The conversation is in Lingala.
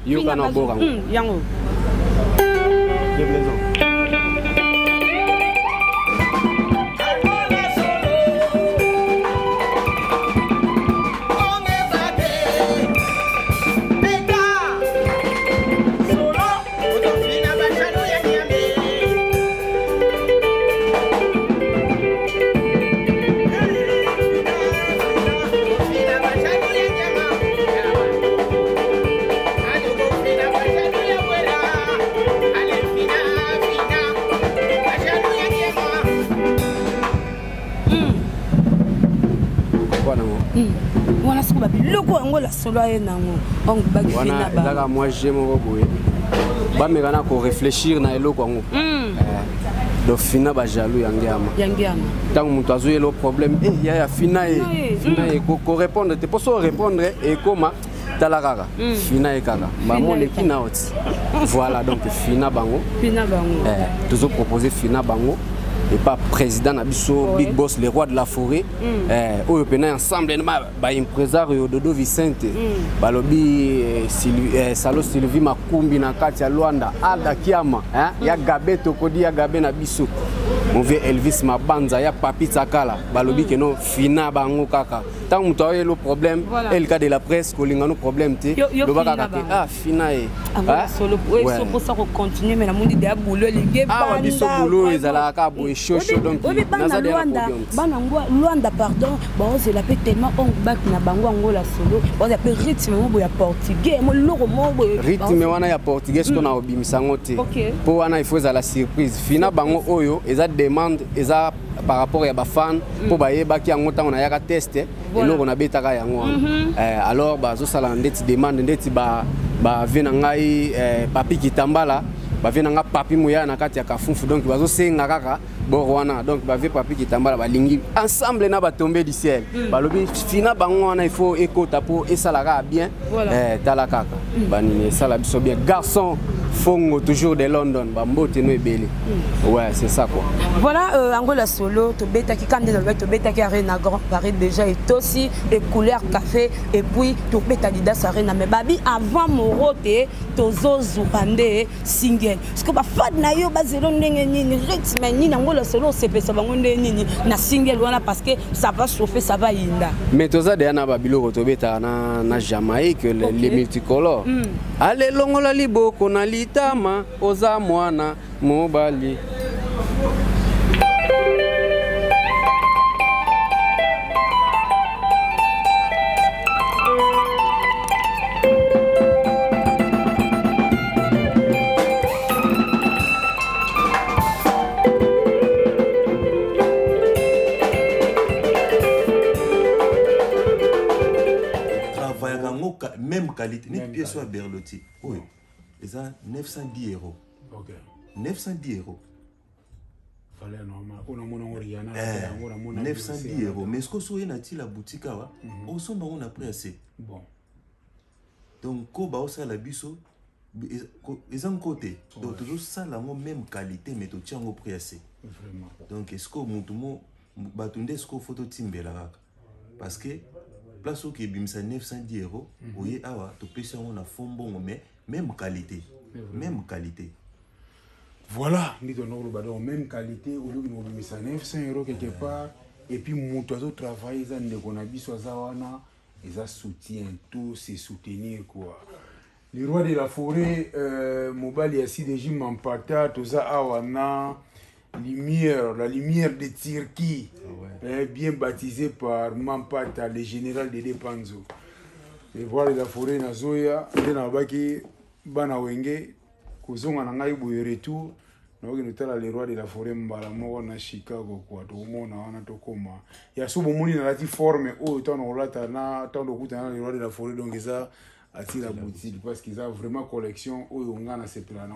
Yo kana bora. Yango. Moi j'aime réfléchir na eloko ngo do fina ba jaloux yangiama tant mutu azoye le problème ya fina ko répondre te poso répondre et comment talarara fina e kaka ba mon ekina oti voilà donc fina bango toujours proposer fina bango et pas président Nabiso, Big Boss, les rois de la forêt. Eux, ensemble, impresario Dodo Vicente, Balobi, Salo Sylvie Makumbi, Nakatia Luanda, Alda Kiama, ya Gabe Tokodi, ya Gabe Nabiso. Mon vieux Elvis Mabanza, ya Papi Tsakala, Balobi que non, Fina Bango Kaka. Tant que tu as le problème, et le cas de la presse, que nous problème, le Baka ah, Fina est. Solo, c'est pour ça qu'on continue, mais la monde est à boulot, les gars. Ah, Biso boulot, ils allaient à Cabo. Luanda pardon bon c'est la tellement on back na bango angola solo on appelle rythme mo ya portugais mo loko mo rythme wana ya portugais qu'on a obimisa ngote pour wana il faut la surprise fina bango oyo eza demande eza par rapport ya ba fan pour ba yeba ki ngota on a ya test et loko na betaka yango alors ba zo sala ndeti demande ndeti ba vena ngai papi kitambala ba vena nga papi moya na kati ya kafunfu donc bazo senga kaka borwana donc ba ve papi kitambala ba lingi ensemble na ba tomber du ciel balobi fina bango wana il faut ekota pour esalaka bien tala kaka banini sala biso bien garçon Fongo toujours de London bambote no ebele ouais c'est ça quoi voilà Angola solo to beta ki kande dans to beta ki arena grand Paris déjà et aussi et couleur café et puis to beta didas arena mais babi avant morote to zozu bande single parce que ba fad na yo ba zelo ndenge nini rythme nini Angola solo c'est pesa bango nini na single wana parce que ça va chauffer ça va yinda mais toza de na babilo to beta na Jamaïque les multicolores allez longola liboko na Tama oza mwana mobali travaille même qualité ni pièce soit Berlotti oui. Ils ont 910 €. Ok. 910 €. Fallait normal. On a rien. 910 €. Mais est-ce que vous avez la boutique là? On s'en va on a pris assez. Bon. Donc quand on a la biso, ils ont côté. Donc toujours ça la même qualité mais tu tiens au prix assez. Vraiment. Donc est-ce que mon batunde est-ce que photo timbe là? Parce que place où qui bimsa 910 €, oui awa tu peux on a fond bon mais même qualité. Même qualité. Voilà, même qualité, au lieu de nous 900 € quelque part, et puis mon oiseau travaille, ils soutiennent tout, c'est soutenir quoi. Les rois de la forêt, Mobali Yassi de Jim Mampata, Toza Awana, lumière, la lumière de Turquie, bien baptisé par Mampata, le général de Depanzo. Les rois de la forêt, Nazoya, Denabaki, Bana Wenge, Kozonga Nangai Boye retour, Notala les rois de la forêt Mbalamo na Chicago, quoi, tout le monde a un tokoma. Il y a souvent moni dans la forme, oh, tant on l'a tant de goût les rois de la forêt, donc ça attire la boutique parce qu'ils ont vraiment collection, oh, on a ces plans.